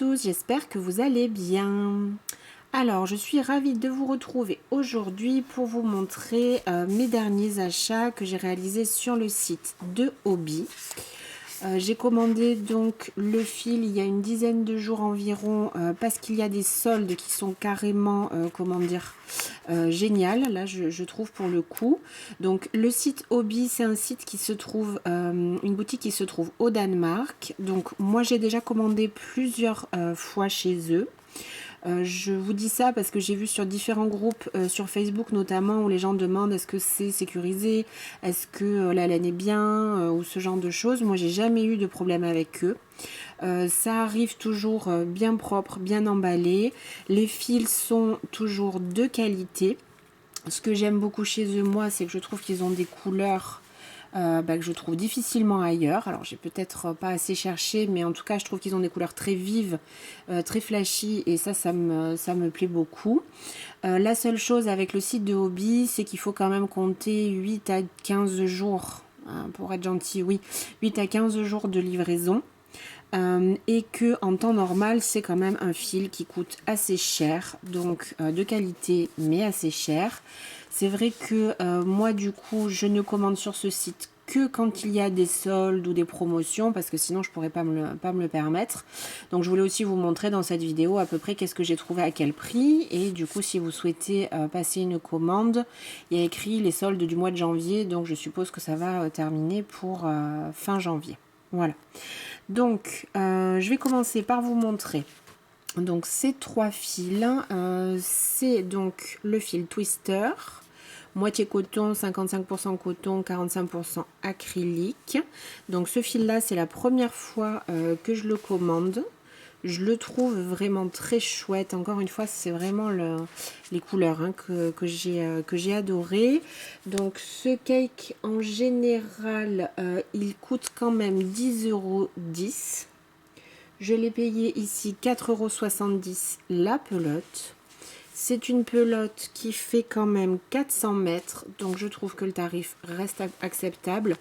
tous, j'espère que vous allez bien. Alors, je suis ravie de vous retrouver aujourd'hui pour vous montrer mes derniers achats que j'ai réalisés sur le site de Hobbii. J'ai commandé donc le fil il y a une dizaine de jours environ parce qu'il y a des soldes qui sont carrément, génial, là je trouve pour le coup. Donc le site Hobbii, c'est un site qui se trouve, une boutique qui se trouve au Danemark. Donc moi j'ai déjà commandé plusieurs fois chez eux. Je vous dis ça parce que j'ai vu sur différents groupes, sur Facebook notamment, où les gens demandent est-ce que c'est sécurisé, est-ce que la laine est bien, ou ce genre de choses. Moi, j'ai jamais eu de problème avec eux. Ça arrive toujours bien propre, bien emballé. Les fils sont toujours de qualité. Ce que j'aime beaucoup chez eux, moi, c'est que je trouve qu'ils ont des couleurs que je trouve difficilement ailleurs. Alors j'ai peut-être pas assez cherché, mais en tout cas je trouve qu'ils ont des couleurs très vives, très flashy, et ça me plaît beaucoup. La seule chose avec le site de Hobbii, c'est qu'il faut quand même compter 8 à 15 jours, pour être gentil, oui, 8 à 15 jours de livraison. Et que en temps normal c'est quand même un fil qui coûte assez cher, donc de qualité mais assez cher. C'est vrai que moi du coup je ne commande sur ce site que quand il y a des soldes ou des promotions, parce que sinon je pourrais pas me le permettre. Donc je voulais aussi vous montrer dans cette vidéo à peu près qu'est-ce que j'ai trouvé à quel prix, et du coup si vous souhaitez passer une commande, il y a écrit les soldes du mois de janvier, donc je suppose que ça va terminer pour fin janvier. Voilà. Donc, je vais commencer par vous montrer donc ces trois fils. C'est donc le fil Twister, moitié coton, 55% coton, 45% acrylique. Donc ce fil-là, c'est la première fois que je le commande. Je le trouve vraiment très chouette. Encore une fois, c'est vraiment les couleurs que j'ai adoré. Donc ce cake en général, il coûte quand même 10,10 €. Je l'ai payé ici 4,70 € la pelote. C'est une pelote qui fait quand même 400 mètres. Donc je trouve que le tarif reste acceptable.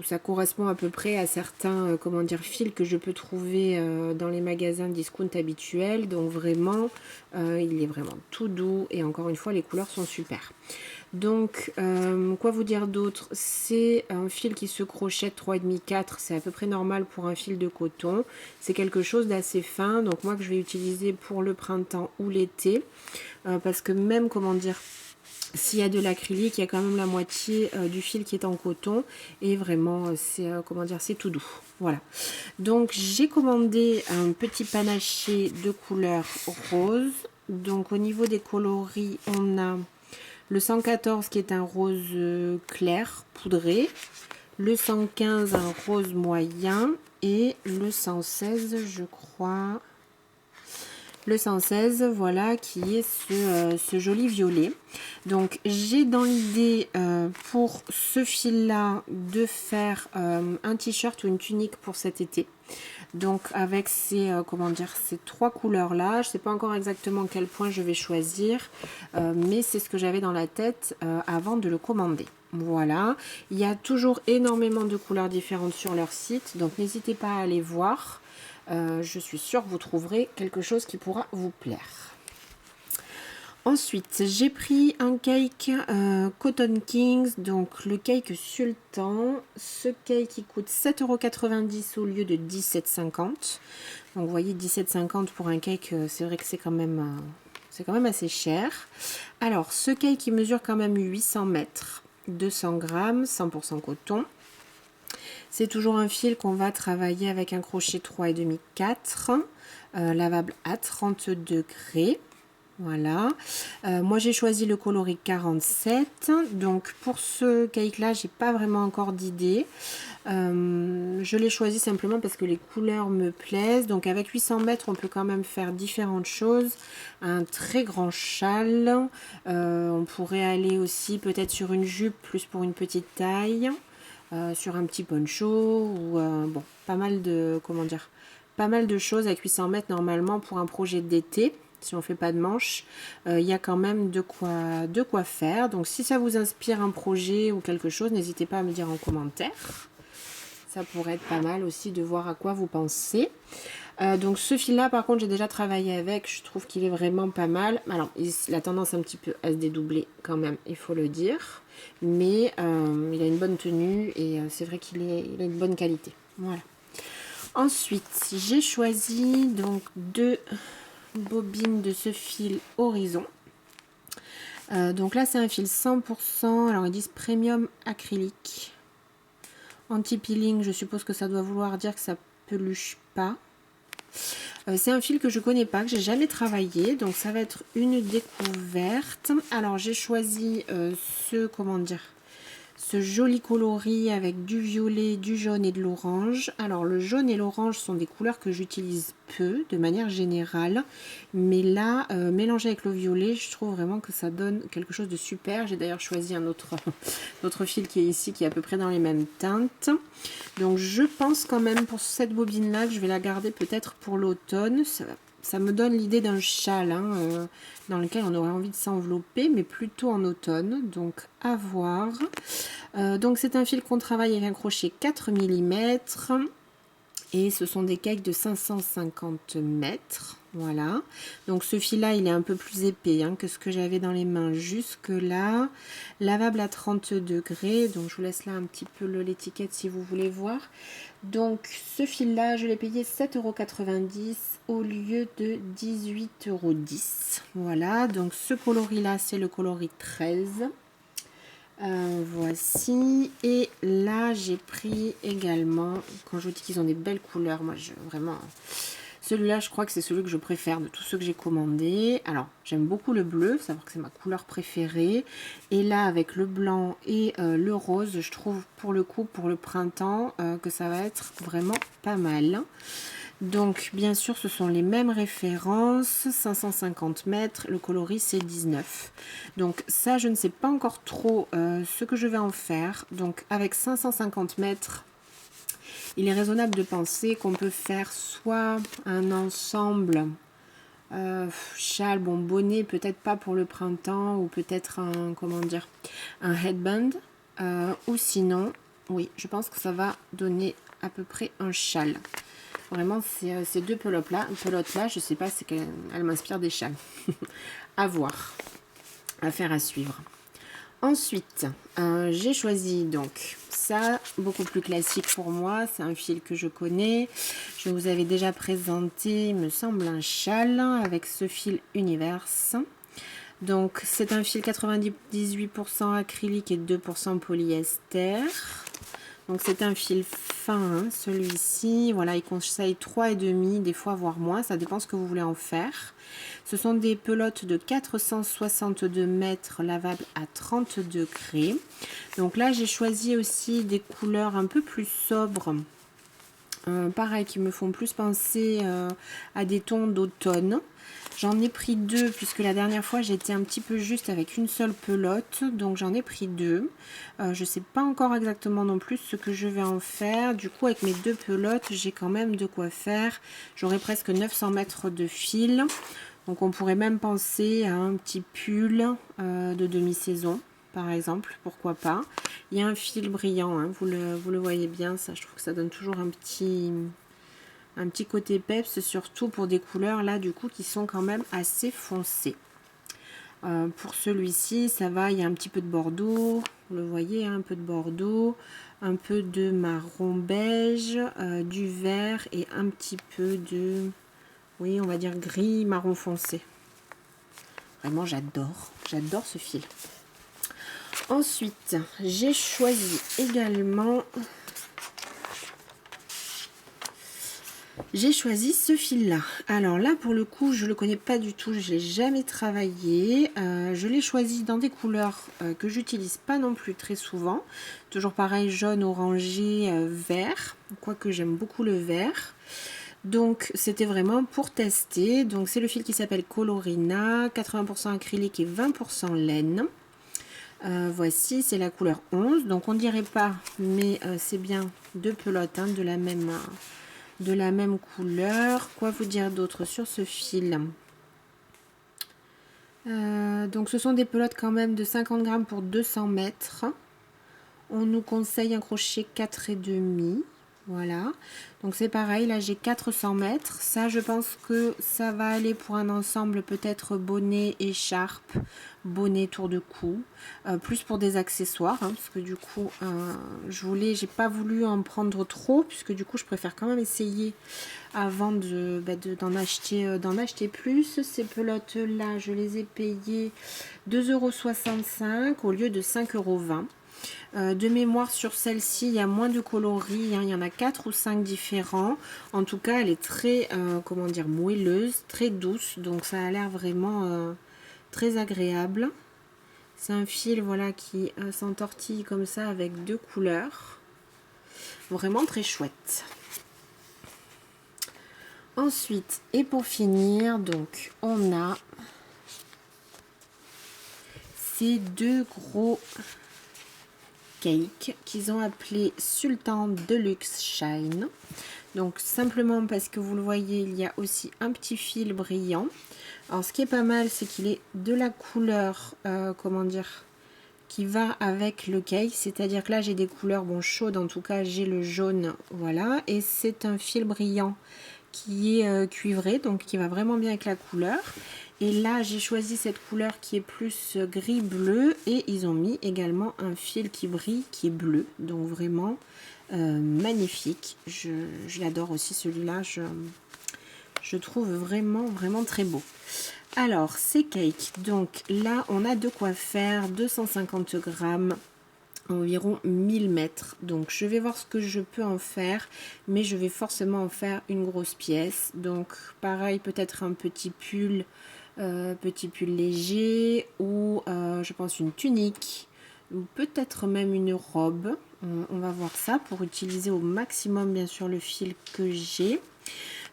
Ça correspond à peu près à certains fils que je peux trouver dans les magasins discount habituels. Donc vraiment, il est vraiment tout doux, et encore une fois les couleurs sont super. Donc quoi vous dire d'autre, c'est un fil qui se crochette 3,5-4, c'est à peu près normal pour un fil de coton. C'est quelque chose d'assez fin, donc moi que je vais utiliser pour le printemps ou l'été, parce que même s'il y a de l'acrylique, il y a quand même la moitié du fil qui est en coton, et vraiment c'est tout doux. Voilà. Donc j'ai commandé un petit panaché de couleur rose. Donc au niveau des coloris, on a le 114 qui est un rose clair poudré, le 115 un rose moyen, et le 116 je crois. Le 116, voilà, qui est ce joli violet. Donc j'ai dans l'idée pour ce fil là de faire un t-shirt ou une tunique pour cet été. Donc avec ces trois couleurs là, je sais pas encore exactement quel point je vais choisir, mais c'est ce que j'avais dans la tête avant de le commander. Voilà, il y a toujours énormément de couleurs différentes sur leur site, donc n'hésitez pas à aller voir. Je suis sûre que vous trouverez quelque chose qui pourra vous plaire. Ensuite, j'ai pris un cake Cotton Kings, donc le cake Sultan. Ce cake il coûte 7,90 € au lieu de 17,50 €. Donc vous voyez, 17,50 € pour un cake, c'est vrai que c'est quand même assez cher. Alors, ce cake il mesure quand même 800 mètres, 200 grammes, 100% coton. C'est toujours un fil qu'on va travailler avec un crochet 3,5-4, lavable à 30 degrés. Voilà. Moi j'ai choisi le coloris 47. Donc pour ce cake là, j'ai pas vraiment encore d'idée. Je l'ai choisi simplement parce que les couleurs me plaisent. Donc avec 800 mètres, on peut quand même faire différentes choses. Un très grand châle. On pourrait aller aussi peut-être sur une jupe plus pour une petite taille. Sur un petit poncho ou bon, pas mal de choses avec 800 mètres normalement pour un projet d'été. Si on fait pas de manches, il y a quand même de quoi faire. Donc si ça vous inspire un projet ou quelque chose, n'hésitez pas à me dire en commentaire. Ça pourrait être pas mal aussi de voir à quoi vous pensez. Donc ce fil là par contre j'ai déjà travaillé avec, je trouve qu'il est vraiment pas mal. Alors il a tendance un petit peu à se dédoubler quand même, il faut le dire, mais il a une bonne tenue et c'est vrai qu'il a une bonne qualité. Voilà. Ensuite j'ai choisi donc 2 bobines de ce fil Horizon. Donc là c'est un fil 100%, alors ils disent premium acrylique anti-peeling, je suppose que ça doit vouloir dire que ça peluche pas. C'est un fil que je connais pas, que j'ai jamais travaillé, donc ça va être une découverte. Alors j'ai choisi ce joli coloris avec du violet, du jaune et de l'orange. Alors le jaune et l'orange sont des couleurs que j'utilise peu de manière générale, mais là mélangé avec le violet, je trouve vraiment que ça donne quelque chose de super. J'ai d'ailleurs choisi un autre fil qui est ici, qui est à peu près dans les mêmes teintes. Donc je pense quand même pour cette bobine là que je vais la garder peut-être pour l'automne. Ça me donne l'idée d'un châle dans lequel on aurait envie de s'envelopper, mais plutôt en automne, donc à voir. Donc c'est un fil qu'on travaille avec un crochet 4 mm et ce sont des cakes de 550 mètres. Voilà, donc ce fil là il est un peu plus épais que ce que j'avais dans les mains jusque là, lavable à 30 degrés, donc je vous laisse là un petit peu l'étiquette si vous voulez voir. Donc ce fil là je l'ai payé 7,90 € au lieu de 18,10 €. Voilà, donc ce coloris là c'est le coloris 13. Voici, et là j'ai pris également, quand je vous dis qu'ils ont des belles couleurs, moi vraiment celui-là je crois que c'est celui que je préfère de tous ceux que j'ai commandés. Alors j'aime beaucoup le bleu, savoir que c'est ma couleur préférée, et là avec le blanc et le rose, je trouve pour le coup pour le printemps que ça va être vraiment pas mal. Donc bien sûr ce sont les mêmes références, 550 mètres, le coloris c'est 19. Donc ça je ne sais pas encore trop ce que je vais en faire. Donc avec 550 mètres, il est raisonnable de penser qu'on peut faire soit un ensemble châle, bon bonnet, peut-être pas pour le printemps, ou peut-être un headband, ou sinon, oui je pense que ça va donner à peu près un châle. Vraiment, ces deux pelotes-là, je sais pas, c'est qu'elle m'inspire des châles. À voir, affaire à suivre. Ensuite, j'ai choisi donc ça, beaucoup plus classique pour moi. C'est un fil que je connais. Je vous avais déjà présenté, il me semble, un châle avec ce fil Universe. Donc, c'est un fil 98% acrylique et 2% polyester. Donc c'est un fil fin, celui-ci. Voilà, il conseille 3,5, des fois voire moins, ça dépend ce que vous voulez en faire. Ce sont des pelotes de 462 mètres lavables à 30 degrés. Donc là j'ai choisi aussi des couleurs un peu plus sobres. Pareil, qui me font plus penser à des tons d'automne. J'en ai pris 2 puisque la dernière fois j'étais un petit peu juste avec une seule pelote, donc j'en ai pris 2. Je ne sais pas encore exactement non plus ce que je vais en faire. Du coup avec mes 2 pelotes j'ai quand même de quoi faire. J'aurai presque 900 mètres de fil, donc on pourrait même penser à un petit pull de demi-saison par exemple, pourquoi pas. Il y a un fil brillant, vous le voyez bien, ça je trouve que ça donne toujours un petit côté peps, surtout pour des couleurs là du coup qui sont quand même assez foncées. Pour celui-ci ça va, il y a un petit peu de bordeaux, vous le voyez, un peu de bordeaux, un peu de marron beige, du vert et un petit peu de, oui on va dire gris marron foncé. Vraiment j'adore ce fil. Ensuite j'ai choisi également ce fil là. Alors là pour le coup je le connais pas du tout, je l'ai jamais travaillé. Je l'ai choisi dans des couleurs que j'utilise pas non plus très souvent, toujours pareil, jaune, orangé, vert, quoique j'aime beaucoup le vert. Donc c'était vraiment pour tester. Donc c'est le fil qui s'appelle Colorina, 80% acrylique et 20% laine. Voici, c'est la couleur 11, donc on dirait pas, mais c'est bien 2 pelotes de la même couleur. Quoi vous dire d'autre sur ce fil? Donc ce sont des pelotes quand même de 50 grammes pour 200 mètres. On nous conseille un crochet 4,5. Voilà, donc c'est pareil, là j'ai 400 mètres. Ça, je pense que ça va aller pour un ensemble peut-être bonnet, écharpe, bonnet, tour de cou, plus pour des accessoires, hein, parce que du coup, j'ai pas voulu en prendre trop, puisque du coup, je préfère quand même essayer avant d'en acheter plus. Ces pelotes-là, je les ai payées 2,65 € au lieu de 5,20 €. De mémoire sur celle-ci, il y a moins de coloris, hein, il y en a 4 ou 5 différents. En tout cas, elle est très, comment dire, moelleuse, très douce, donc ça a l'air vraiment très agréable. C'est un fil, voilà, qui s'entortille comme ça avec 2 couleurs. Vraiment très chouette. Ensuite, et pour finir, donc, on a ces 2 gros cake qu'ils ont appelé Sultan Deluxe Shine. Donc simplement parce que vous le voyez, il y a aussi un petit fil brillant. Alors ce qui est pas mal, c'est qu'il est de la couleur, comment dire, qui va avec le cake. C'est-à-dire que là j'ai des couleurs, bon, chaudes, en tout cas j'ai le jaune, voilà. Et c'est un fil brillant qui est cuivré, donc qui va vraiment bien avec la couleur. Et là, j'ai choisi cette couleur qui est plus gris-bleu. Et ils ont mis également un fil qui brille, qui est bleu. Donc vraiment magnifique. Je l'adore aussi celui-là. Je trouve vraiment, vraiment très beau. Alors, ces cakes. Donc là, on a de quoi faire 250 grammes. Environ 1000 mètres. Donc je vais voir ce que je peux en faire, mais je vais forcément en faire une grosse pièce. Donc pareil, peut-être un petit pull léger, ou je pense une tunique, ou peut-être même une robe. On va voir ça pour utiliser au maximum bien sûr le fil que j'ai.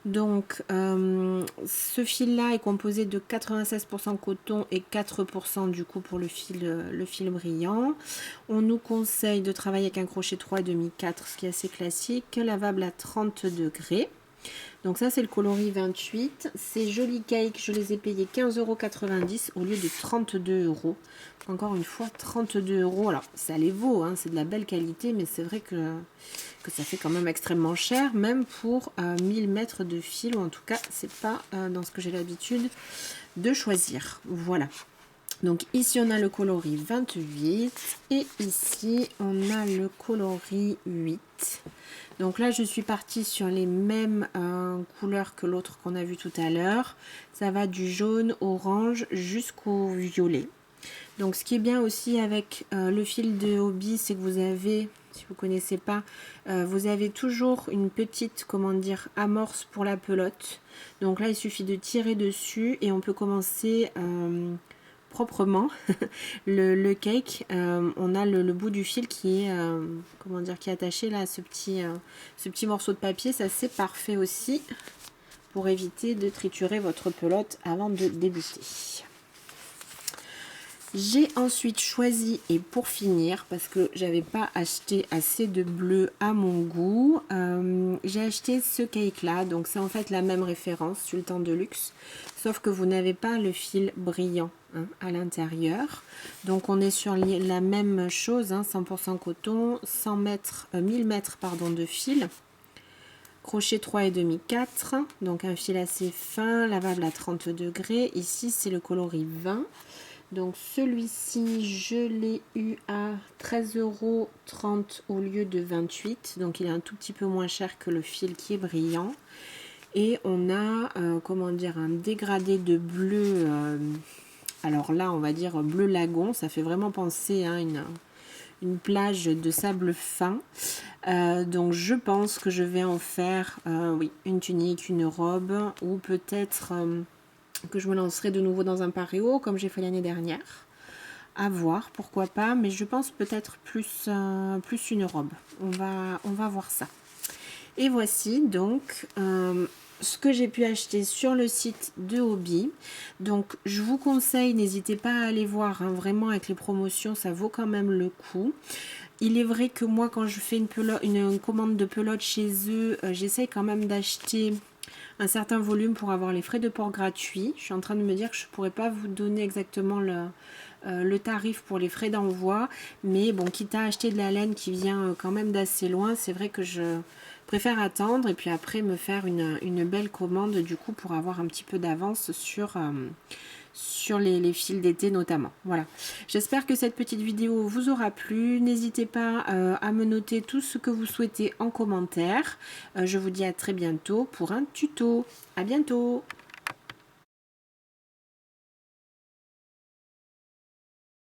Donc ce fil là est composé de 96% coton et 4% du coup pour le fil brillant. On nous conseille de travailler avec un crochet 3,5 4, ce qui est assez classique, lavable à 30 degrés. Donc ça c'est le coloris 28. Ces jolis cakes, je les ai payés 15,90 € au lieu de 32 €. Encore une fois 32 €. Alors ça les vaut, hein, c'est de la belle qualité, mais c'est vrai que ça fait quand même extrêmement cher, même pour 1000 mètres de fil, ou en tout cas c'est pas dans ce que j'ai l'habitude de choisir. Voilà. Donc ici on a le coloris 28 et ici on a le coloris 8. Donc là je suis partie sur les mêmes couleurs que l'autre qu'on a vu tout à l'heure. Ça va du jaune, orange jusqu'au violet. Donc ce qui est bien aussi avec le fil de Hobbii, c'est que vous avez, si vous ne connaissez pas, vous avez toujours une petite, comment dire, amorce pour la pelote. Donc là il suffit de tirer dessus et on peut commencer proprement le cake. On a le bout du fil qui est comment dire, qui est attaché là à ce petit morceau de papier. Ça c'est parfait aussi pour éviter de triturer votre pelote avant de débuter. J'ai ensuite choisi, et pour finir, parce que j'avais pas acheté assez de bleu à mon goût, j'ai acheté ce cake là. Donc c'est en fait la même référence, Sultan Deluxe, sauf que vous n'avez pas le fil brillant, hein, à l'intérieur. Donc on est sur la même chose, hein, 100% coton, 1000 mètres pardon, de fil. Crochet 3,5 4, donc un fil assez fin, lavable à 30 degrés. Ici c'est le coloris 20. Donc celui-ci, je l'ai eu à 13,30 € au lieu de 28. Donc il est un tout petit peu moins cher que le fil qui est brillant. Et on a, comment dire, un dégradé de bleu. Alors là, on va dire bleu lagon. Ça fait vraiment penser à une plage de sable fin. Donc je pense que je vais en faire, oui, une tunique, une robe, ou peut-être que je me lancerai de nouveau dans un paréo comme j'ai fait l'année dernière. À voir, pourquoi pas, mais je pense peut-être plus une robe. On va voir ça. Et voici donc ce que j'ai pu acheter sur le site de Hobbii. Donc je vous conseille, n'hésitez pas à aller voir, hein, vraiment avec les promotions, ça vaut quand même le coup. Il est vrai que moi quand je fais une commande de pelote chez eux, j'essaye quand même d'acheter un certain volume pour avoir les frais de port gratuits. Je suis en train de me dire que je ne pourrais pas vous donner exactement le tarif pour les frais d'envoi, mais bon, quitte à acheter de la laine qui vient quand même d'assez loin, c'est vrai que je préfère attendre et puis après me faire une belle commande du coup pour avoir un petit peu d'avance sur les fils d'été notamment. Voilà, j'espère que cette petite vidéo vous aura plu. N'hésitez pas à me noter tout ce que vous souhaitez en commentaire. Je vous dis à très bientôt pour un tuto. À bientôt.